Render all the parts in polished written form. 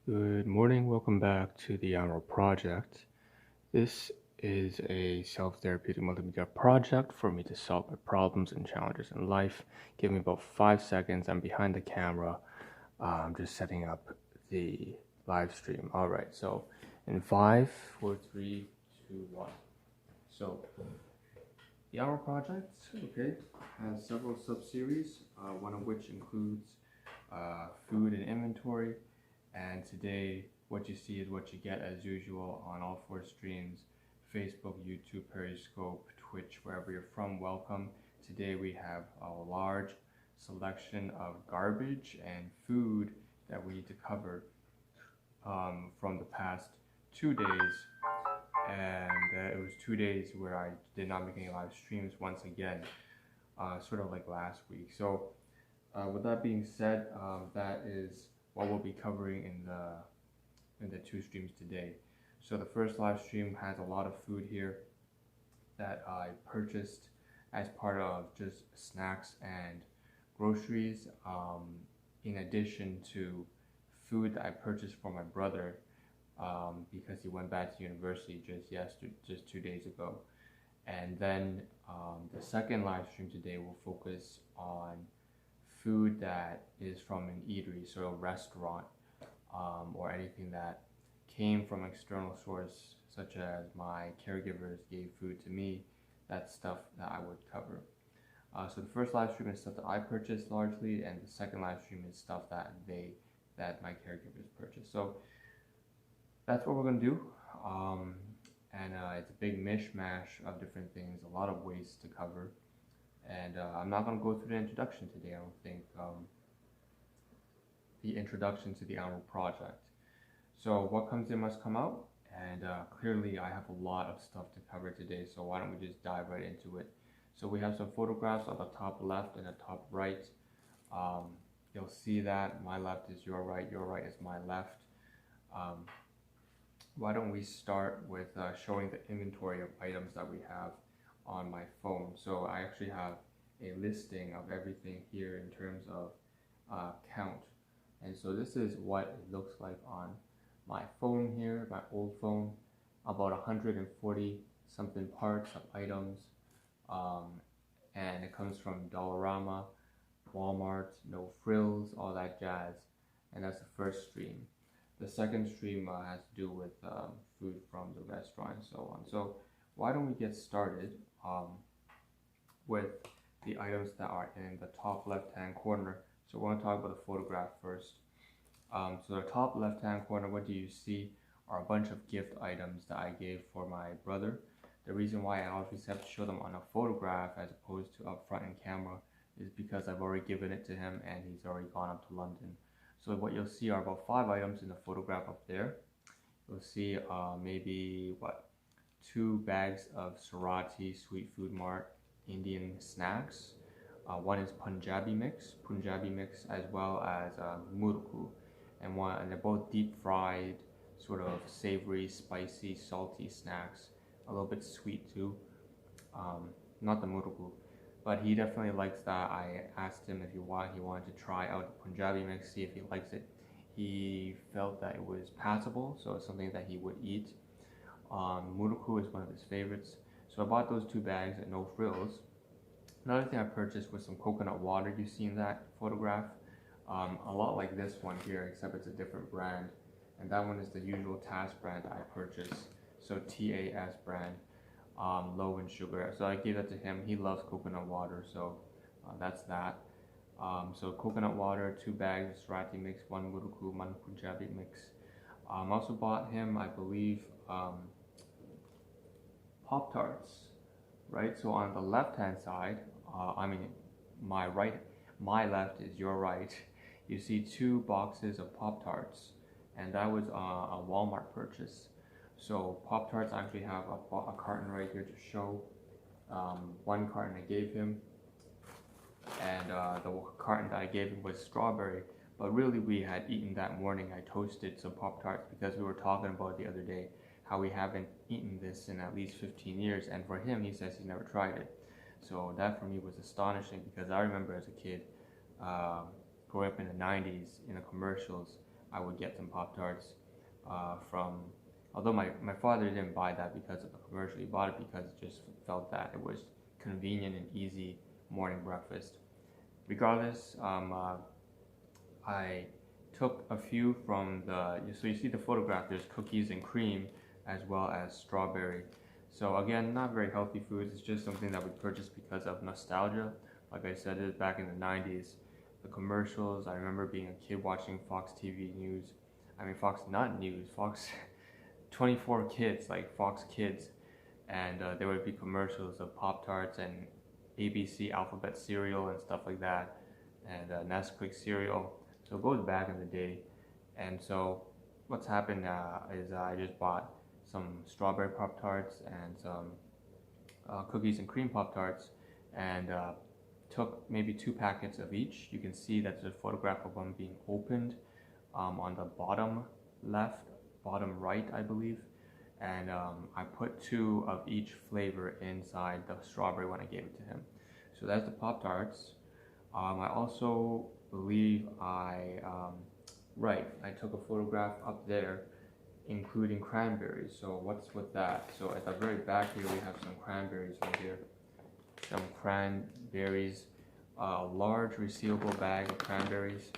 Good morning, welcome back to the Ahn Rho Project. This is a self-therapeutic multimedia project for me to solve my problems and challenges in life. Give me about 5 seconds, I'm behind the camera, just setting up the live stream. Alright, so in 5, 4, 3, 2, 1. So, the Ahn Rho Project, has several sub-series, one of which includes food and inventory. And today, what you see is what you get as usual on all 4 streams: Facebook, YouTube, Periscope, Twitch, wherever you're from, welcome. Today we have a large selection of garbage and food that we need to cover from the past 2 days. And it was 2 days where I did not make any live streams once again, sort of like last week. So with that being said, that is what we'll be covering in the 2 streams today. So the first live stream has a lot of food here that I purchased as part of just snacks and groceries, in addition to food that I purchased for my brother because he went back to university just 2 days ago. And then the second live stream today will focus on food that is from an eatery, so a restaurant, or anything that came from external source, such as my caregivers gave food to me. That's stuff that I would cover. So the first live stream is stuff that I purchased largely, and the second live stream is stuff that my caregivers purchased. So that's what we're gonna do. And it's a big mishmash of different things, a lot of ways to cover. And I'm not going to go through the introduction today. I don't think the introduction to the Ahn Rho Project. So what comes in must come out, and clearly I have a lot of stuff to cover today, so why don't we just dive right into it. So we have some photographs on the top left and the top right. You'll see that my left is your right is my left. Why don't we start with showing the inventory of items that we have on my phone. So I actually have a listing of everything here in terms of count. And so this is what it looks like on my phone here, my old phone. About 140 something parts of items. And it comes from Dollarama, Walmart, no frills, all that jazz. And that's the first stream. The second stream has to do with food from the restaurant and so on. So why don't we get started with the items that are in the top left hand corner. So we're going to talk about the photograph first. So the top left hand corner, what do you see are a bunch of gift items that I gave for my brother. The reason why I always have to show them on a photograph as opposed to up front in camera is because I've already given it to him and he's already gone up to London. So what you'll see are about 5 items in the photograph up there. You'll see maybe 2 bags of Surati Sweet Food Mart Indian snacks. One is Punjabi mix, as well as murku, and they're both deep fried, sort of savory, spicy, salty snacks. A little bit sweet too. Not the murku, but he definitely likes that. I asked him if he wanted to try out the Punjabi mix, see if he likes it. He felt that it was passable, so it's something that he would eat. Murku is one of his favorites. So I bought those 2 bags at no frills. Another thing I purchased was some coconut water you see in that photograph. A lot like this one here, except it's a different brand. And that one is the usual TAS brand I purchased. So TAS brand, low in sugar. So I gave that to him. He loves coconut water, so that's that. So coconut water, 2 bags of Surati mix, 1 murku, 1 Punjabi mix. Also bought him, I believe, Pop-Tarts, right? So on the left-hand side, my left is your right. You see 2 boxes of Pop-Tarts, and that was a Walmart purchase. So Pop-Tarts, I actually have a carton right here to show. 1 carton I gave him, and the carton that I gave him was strawberry. But really, we had eaten that morning. I toasted some Pop-Tarts because we were talking about the other day how we haven't eaten this in at least 15 years. And for him, he says he's never tried it. So that for me was astonishing because I remember as a kid, growing up in the 90s, in the commercials, I would get some Pop-Tarts from, although my father didn't buy that because of the commercial, he bought it because he just felt that it was convenient and easy morning breakfast. Regardless, I took a few from so you see the photograph, there's cookies and cream as well as strawberry. So again, not very healthy foods, it's just something that we purchased because of nostalgia. Like I said, it back in the 90s. The commercials, I remember being a kid watching Fox TV News. I mean, Fox, not news, Fox 24 Kids, like Fox Kids. And there would be commercials of Pop-Tarts and ABC alphabet cereal and stuff like that. And Nesquik cereal. So it goes back in the day. And so what's happened is I just bought some strawberry Pop-Tarts and some cookies and cream Pop-Tarts, and took maybe 2 packets of each. You can see that there's a photograph of one being opened on the bottom left, bottom right, I believe. And I put 2 of each flavor inside the strawberry when I gave it to him. So that's the Pop-Tarts. I also believe I took a photograph up there including cranberries. So what's with that? So at the very back here we have some cranberries right here. Some cranberries, a large resealable bag of cranberries,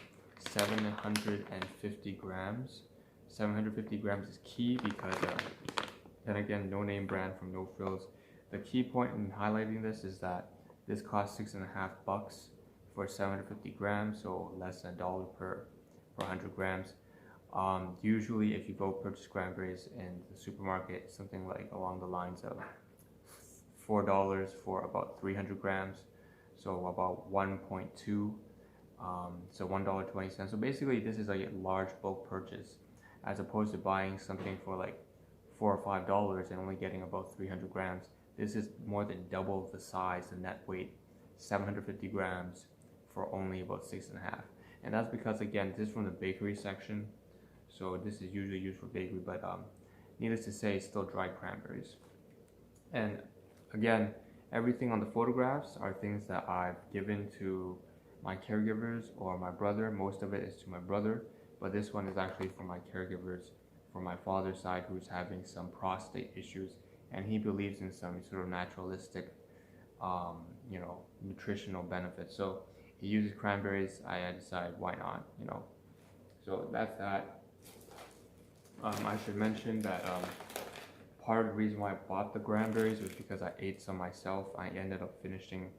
750 grams. 750 grams is key because, then again, no name brand from No Frills. The key point in highlighting this is that this costs $6.50 for 750 grams, so less than $1 per 100 grams. Usually if you go purchase cranberries in the supermarket, something like along the lines of $4 for about 300 grams, so about 1.2, so $1.20. So basically this is like a large bulk purchase, as opposed to buying something for like $4 or $5 and only getting about 300 grams. This is more than double the size, the net weight, 750 grams for only about $6.50. And that's because, again, this is from the bakery section, so this is usually used for bakery, but needless to say, it's still dried cranberries. And again, everything on the photographs are things that I've given to my caregivers or my brother. Most of it is to my brother, but this one is actually for my caregivers, for my father's side, who's having some prostate issues, and he believes in some sort of naturalistic, nutritional benefits. So he uses cranberries. I decided why not, So that's that. I should mention that part of the reason why I bought the cranberries was because I ate some myself. I ended up finishing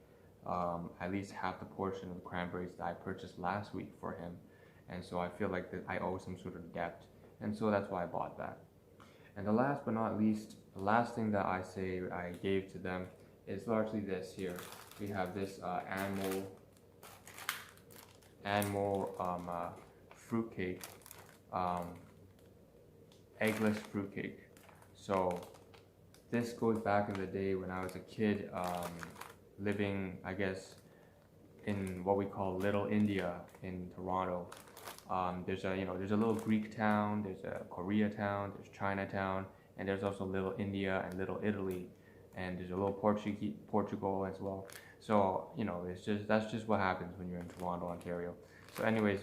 at least half the portion of the cranberries that I purchased last week for him, and so I feel like that I owe some sort of debt, and so that's why I bought that. And the last but not least, the last thing that I say I gave to them is largely this here. We have this animal fruitcake, eggless fruitcake. So this goes back in the day when I was a kid, living, I guess, in what we call Little India in Toronto. There's a little Greek town, there's a Korea town, there's Chinatown, and there's also Little India and Little Italy, and there's a little Portugal as well. So that's just what happens when you're in Toronto, Ontario. So anyways,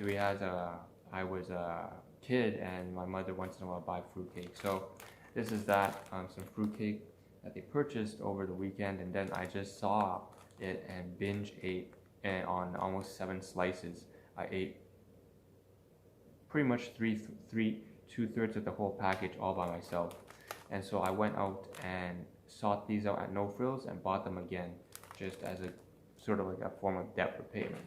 I was a kid, and my mother once in a while buy fruitcake. So this is some fruitcake that they purchased over the weekend, and then I just saw it and binge ate on almost 7 slices. I ate pretty much 2/3 of the whole package all by myself. And so I went out and sought these out at No Frills and bought them again, just as a sort of like a form of debt repayment.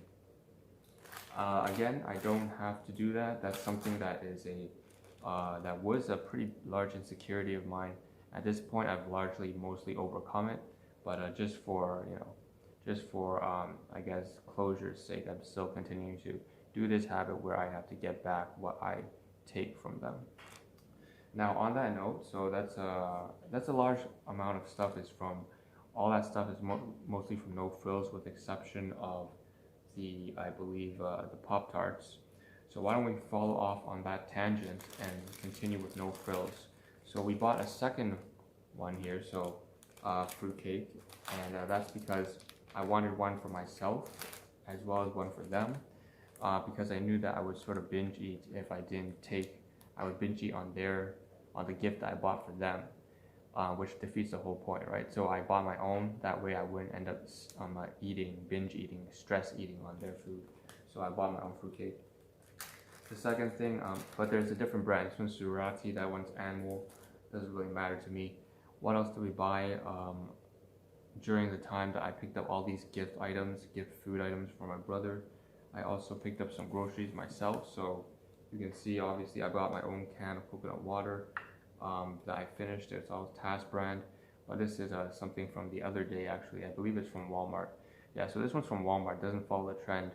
Again, I don't have to do that. That's something that is that was a pretty large insecurity of mine. At this point, I've mostly overcome it, but just for I guess closure's sake, I'm still continuing to do this habit where I have to get back what I take from them. Now, on that note, so that's a large amount of stuff. All that stuff is mostly from No Frills, with the exception of the Pop-Tarts. So why don't we follow off on that tangent and continue with No Frills. So we bought a second one here, so fruitcake, and that's because I wanted one for myself as well as one for them. because I knew that I would sort of binge eat if I didn't take. I would binge eat on the gift that I bought for them, which defeats the whole point, right? So I bought my own. That way I wouldn't end up binge eating, stress eating on their food. So I bought my own fruitcake. The second thing, but there's a different brand. This one's Surati, that one's Animal. Doesn't really matter to me. What else did we buy? During the time that I picked up all these gift food items for my brother, I also picked up some groceries myself. So you can see, obviously, I bought my own can of coconut water that I finished. It's all Task brand, but this is something from the other day, actually. I believe it's from Walmart. Yeah, so this one's from Walmart. Doesn't follow the trend.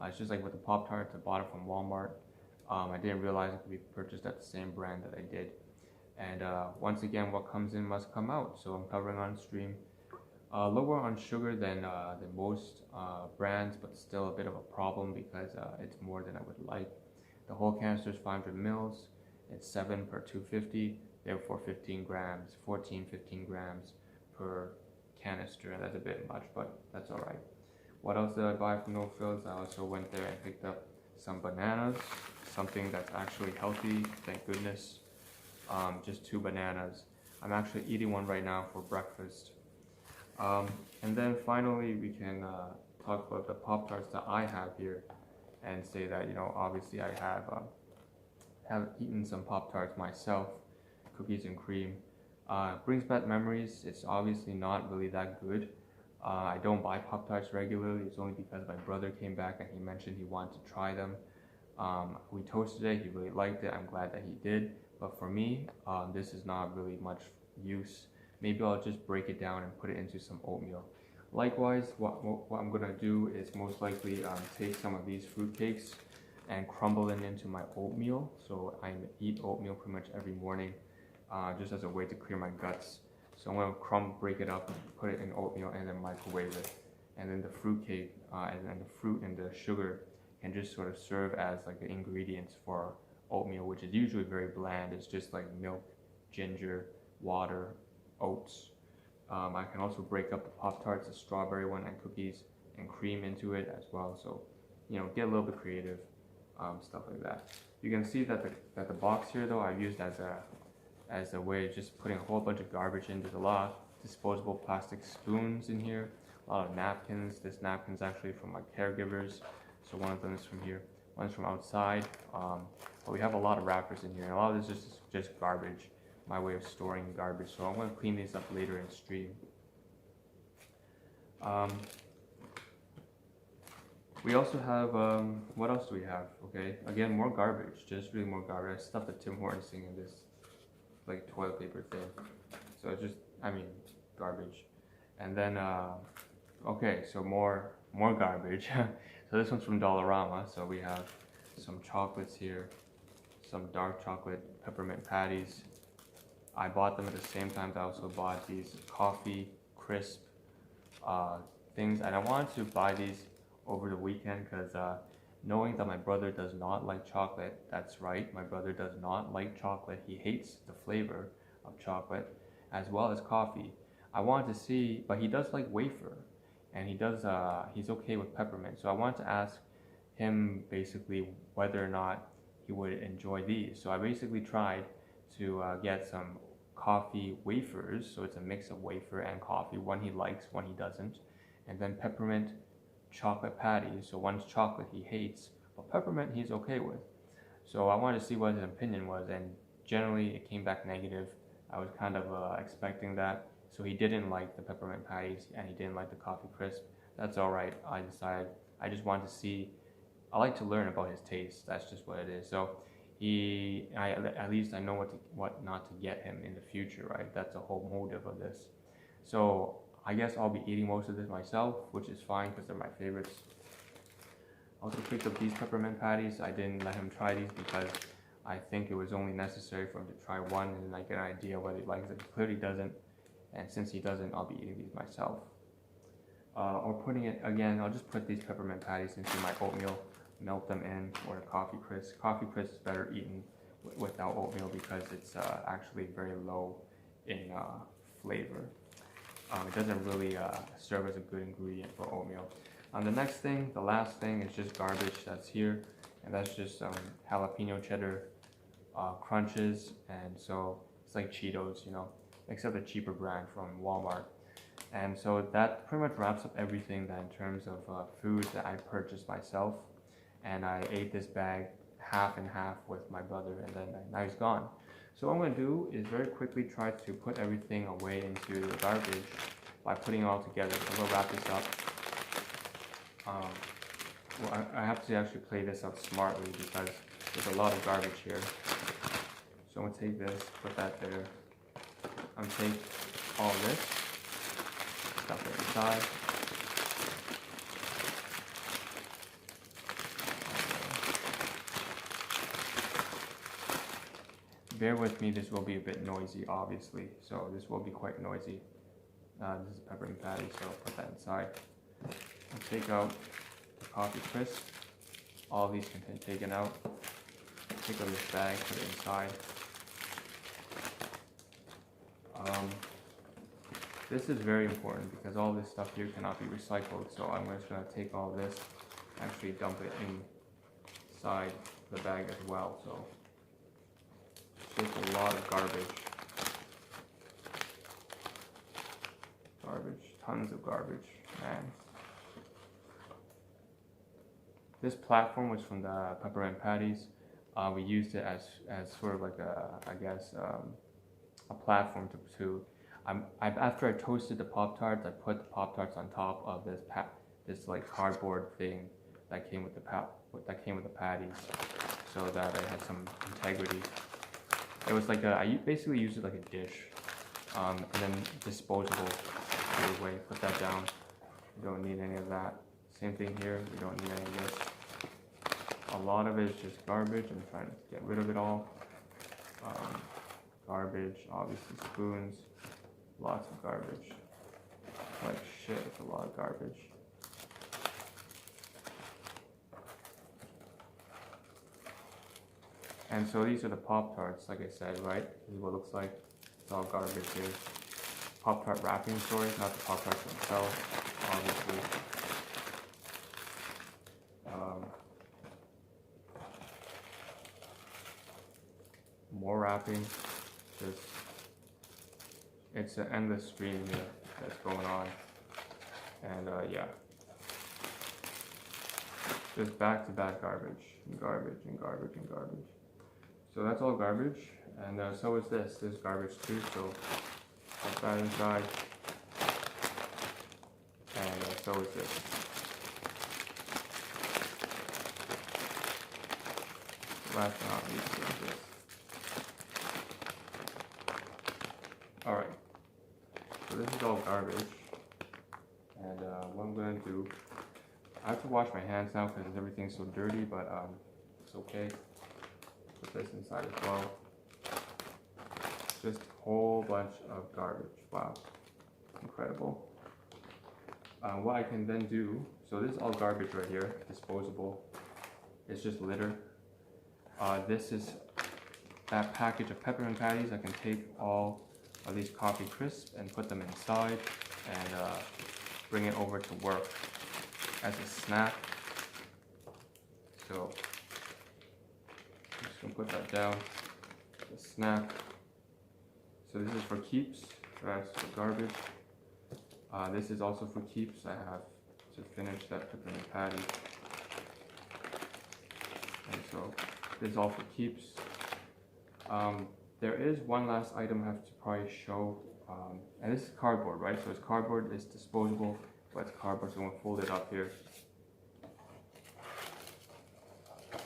It's just like with the Pop Tarts, I bought it from Walmart. I didn't realize it could be purchased at the same brand that I did. And once again, what comes in must come out. So I'm covering on stream. Lower on sugar than most brands, but still a bit of a problem because it's more than I would like. The whole canister is 500 mils. It's 7 per 250, therefore 15 grams, 15 grams per canister. And that's a bit much, but that's all right. What else did I buy from No Frills? I also went there and picked up some bananas, something that's actually healthy, thank goodness. Just 2 bananas. I'm actually eating one right now for breakfast. And then finally, we can talk about the Pop Tarts that I have here, and say that, obviously I have eaten some Pop Tarts myself, cookies and cream. Brings back memories. It's obviously not really that good. I don't buy Pop Tarts regularly. It's only because my brother came back and he mentioned he wanted to try them. We toasted it. He really liked it. I'm glad that he did. But for me, this is not really much use. Maybe I'll just break it down and put it into some oatmeal. Likewise, what I'm gonna do is most likely take some of these fruitcakes and crumble them into my oatmeal. So I eat oatmeal pretty much every morning, just as a way to clear my guts. So I'm gonna break it up, put it in oatmeal, and then microwave it. And then the fruitcake and then the fruit and the sugar can just sort of serve as like the ingredients for oatmeal, which is usually very bland. It's just like milk, ginger, water, oats. I can also break up the Pop Tarts, the strawberry one, and cookies and cream into it as well. So, get a little bit creative, stuff like that. You can see that the box here, though, I've used as a way of just putting a whole bunch of garbage in. There's a lot of disposable plastic spoons in here, a lot of napkins. This napkin's actually from my caregivers, so one of them is from here, one's from outside. But we have a lot of wrappers in here, and a lot of this is just garbage. My way of storing garbage, so I'm going to clean these up later in stream. We also have, what else do we have? Okay, again, more garbage, just really more garbage. I stuffed the Tim Hortons thing in this, like, toilet paper thing. So it's just, garbage. And then, okay, so more garbage. So this one's from Dollarama, so we have some chocolates here, some dark chocolate peppermint patties. I bought them at the same time that I also bought these coffee crisp things, and I wanted to buy these over the weekend because knowing that my brother does not like chocolate, that's right, my brother does not like chocolate. He hates the flavor of chocolate as well as coffee. I wanted to see, but he does like wafer, and he's okay with peppermint. So I wanted to ask him basically whether or not he would enjoy these. So I basically tried to get some coffee wafers, so it's a mix of wafer and coffee. One he likes, one he doesn't. And then peppermint chocolate patties, so one's chocolate he hates, but peppermint he's okay with. So I wanted to see what his opinion was, and generally it came back negative. I was kind of expecting that. So he didn't like the peppermint patties, and he didn't like the coffee crisp. That's alright. I decided I just wanted to see, I like to learn about his taste. That's just what it is. So at least I know what not to get him in the future, right? That's the whole motive of this. So I guess I'll be eating most of this myself, which is fine because they're my favorites. I also picked up these peppermint patties. I didn't let him try these because I think it was only necessary for him to try one and then I get an idea whether he likes it. He clearly doesn't, and since he doesn't, I'll be eating these myself. Or putting it, again, I'll just put these peppermint patties into my oatmeal, melt them in, or the coffee crisp. Coffee crisp is better eaten without oatmeal because it's actually very low in flavor. It doesn't really serve as a good ingredient for oatmeal. The next thing, the last thing, is just garbage that's here, and that's just jalapeno cheddar crunches, and so it's like Cheetos, you know, except a cheaper brand from Walmart. And so that pretty much wraps up everything that in terms of food that I purchased myself. And I ate this bag half and half with my brother, and then now he's gone. So what I'm going to do is very quickly try to put everything away into the garbage by putting it all together. So I'm going to wrap this up. Well, I have to actually play this out smartly because there's a lot of garbage here. So I'm going to take this, put that there. I'm going to take all this, stuff it inside. Bear with me, this will be a bit noisy, obviously. So this will be quite noisy. This is pepperoni patty, so I'll put that inside. I'll take out the coffee crisp. All of these can be taken out. Take out this bag, put it inside. This is very important because all this stuff here cannot be recycled. So I'm just going to take all this, actually dump it inside the bag as well. So it's just a lot of garbage. Tons of garbage, man. This platform was from the pepperoni patties. We used it as sort of like a platform to after I toasted the Pop-Tarts, I put the Pop-Tarts on top of this like cardboard thing that came with the patties, so that it had some integrity. It was like I basically used it like a dish, and then disposable. Either way, put that down. You don't need any of that. Same thing here. You don't need any of this. A lot of it is just garbage. I'm trying to get rid of it all. Garbage, obviously spoons. Lots of garbage. Like shit, it's a lot of garbage. And so these are the Pop-Tarts, like I said, right? This is what it looks like. It's all garbage here. Pop-Tart wrapping, sorry, not the Pop-Tarts themselves, obviously. More wrapping. Just, it's an endless stream here that's going on. And yeah. Just back-to-back garbage, and garbage, and garbage, and garbage. So that's all garbage, and so is this. There's garbage too, so put that inside, and so is this. Last but not least is this. Alright, so this is all garbage, and what I'm going to do, I have to wash my hands now because everything's so dirty, but it's okay. Put this inside as well. Just a whole bunch of garbage. Wow, incredible. What I can then do, so this is all garbage right here, disposable. It's just litter. This is that package of pepperoni patties. I can take all of these coffee crisps and put them inside and bring it over to work as a snack. So I'm just gonna put that down. The snack. So this is for keeps. That's for garbage. This is also for keeps. I have to finish that pepperoni patty. And so this is all for keeps. There is one last item I have to probably show. And this is cardboard, right? So it's cardboard, it's disposable, but it's cardboard, so I'm gonna fold it up here.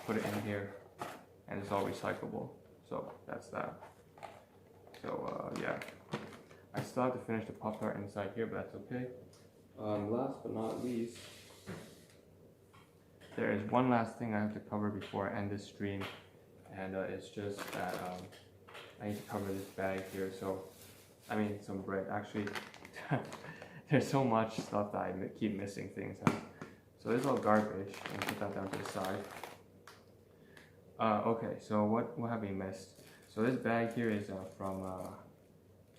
Put it in here, and it's all recyclable. So that's that. So yeah, I still have to finish the Pop-Tart inside here, but that's okay. Last but not least, there is one last thing I have to cover before I end this stream, and it's just that I need to cover this bag here. So, I mean, some bread. Actually, there's so much stuff that I keep missing things. So this is all garbage. I'm gonna put that down to the side. Okay, so what have we missed? So this bag here is from,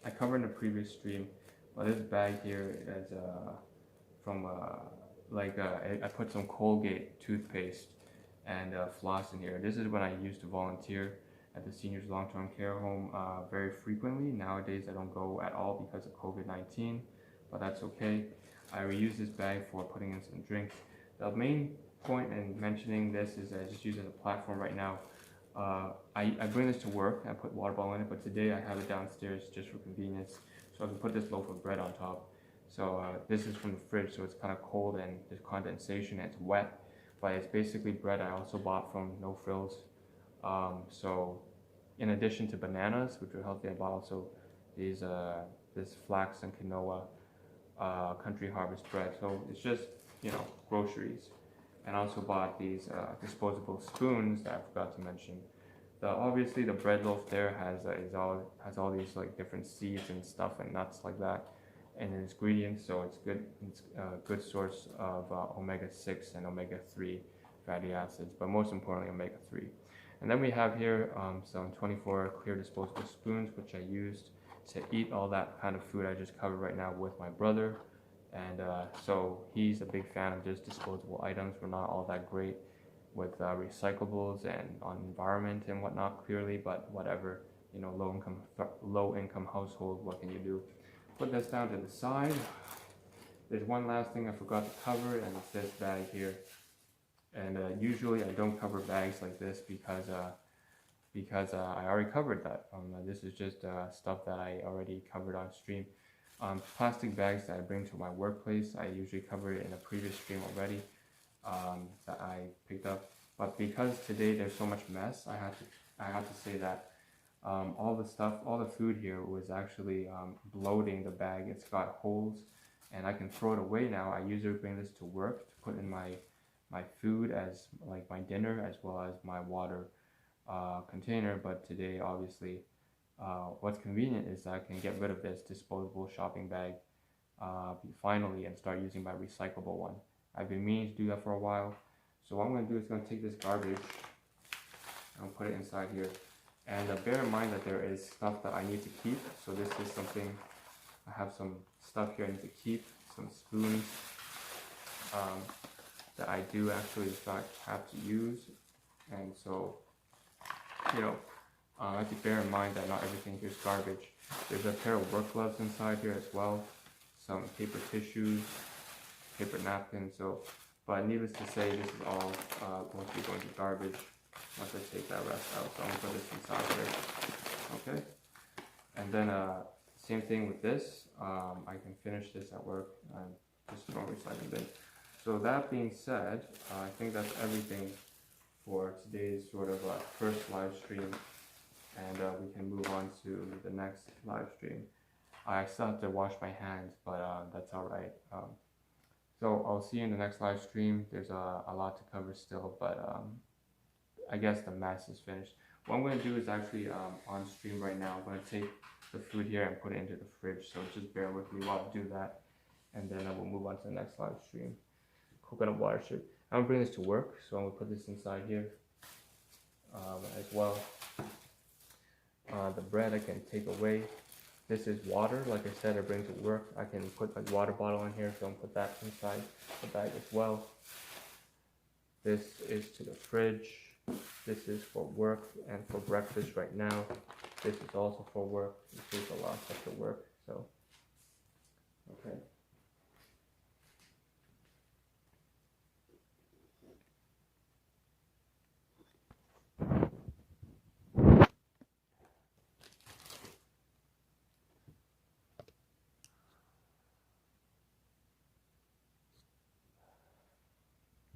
I covered in the previous stream, but this bag here is from I put some Colgate toothpaste and floss in here. This is when I used to volunteer at the seniors long-term care home very frequently. Nowadays I don't go at all because of COVID-19, but that's okay. I reuse this bag for putting in some drinks. The main point in mentioning this is I just use it as a platform right now. I bring this to work, I put water bottle in it, but today I have it downstairs just for convenience, so I can put this loaf of bread on top. So this is from the fridge, so it's kind of cold and there's condensation and it's wet, but it's basically bread I also bought from No Frills. So in addition to bananas, which are healthy, I bought also this flax and quinoa country harvest bread. So it's just, groceries. And I also bought these disposable spoons that I forgot to mention. Obviously the bread loaf there has all these like different seeds and stuff and nuts like that, and ingredients. So it's good. It's a good source of omega-6 and omega-3 fatty acids, but most importantly omega-3. And then we have here some 24 clear disposable spoons, which I used to eat all that kind of food I just covered right now with my brother. And so he's a big fan of just disposable items. We're not all that great with recyclables and on environment and whatnot, clearly, but whatever, low income household, what can you do? Put this down to the side. There's one last thing I forgot to cover, and it's this bag here. And usually I don't cover bags like this because I already covered that. This is just stuff that I already covered on stream. Plastic bags that I bring to my workplace, I usually covered it in a previous stream already that I picked up. But because today there's so much mess, I had to say that all the food here was actually bloating the bag. It's got holes, and I can throw it away now. I usually bring this to work to put in my food as like my dinner as well as my water container. But today, obviously, what's convenient is that I can get rid of this disposable shopping bag finally and start using my recyclable one. I've been meaning to do that for a while. So what I'm going to do is going to take this garbage and put it inside here. And bear in mind that there is stuff that I need to keep. So this is something, I have some stuff here I need to keep, some spoons that I do actually in fact have to use. And so, I have to bear in mind that not everything here is garbage. There's a pair of work gloves inside here as well, some paper tissues, paper napkins. But needless to say, this is all going to be going to garbage once I take that rest out. So I'm going to put this inside here. Okay. And then same thing with this. I can finish this at work and just throw recycling bin. So that being said, I think that's everything for today's sort of first live stream. And we can move on to the next live stream. I still have to wash my hands, but that's all right. So I'll see you in the next live stream. There's a lot to cover still, but I guess the mess is finished. What I'm going to do is actually on stream right now, I'm going to take the food here and put it into the fridge. So just bear with me while I do that. And then I will move on to the next live stream. Coconut water shake. I'm going to bring this to work, so I'm going to put this inside here as well. The bread I can take away. This is water, like I said, I bring to work. I can put a water bottle in here, so I'm going to put that inside the bag as well. This is to the fridge. This is for work and for breakfast right now. This is also for work. This is a lot of stuff for work, so, okay.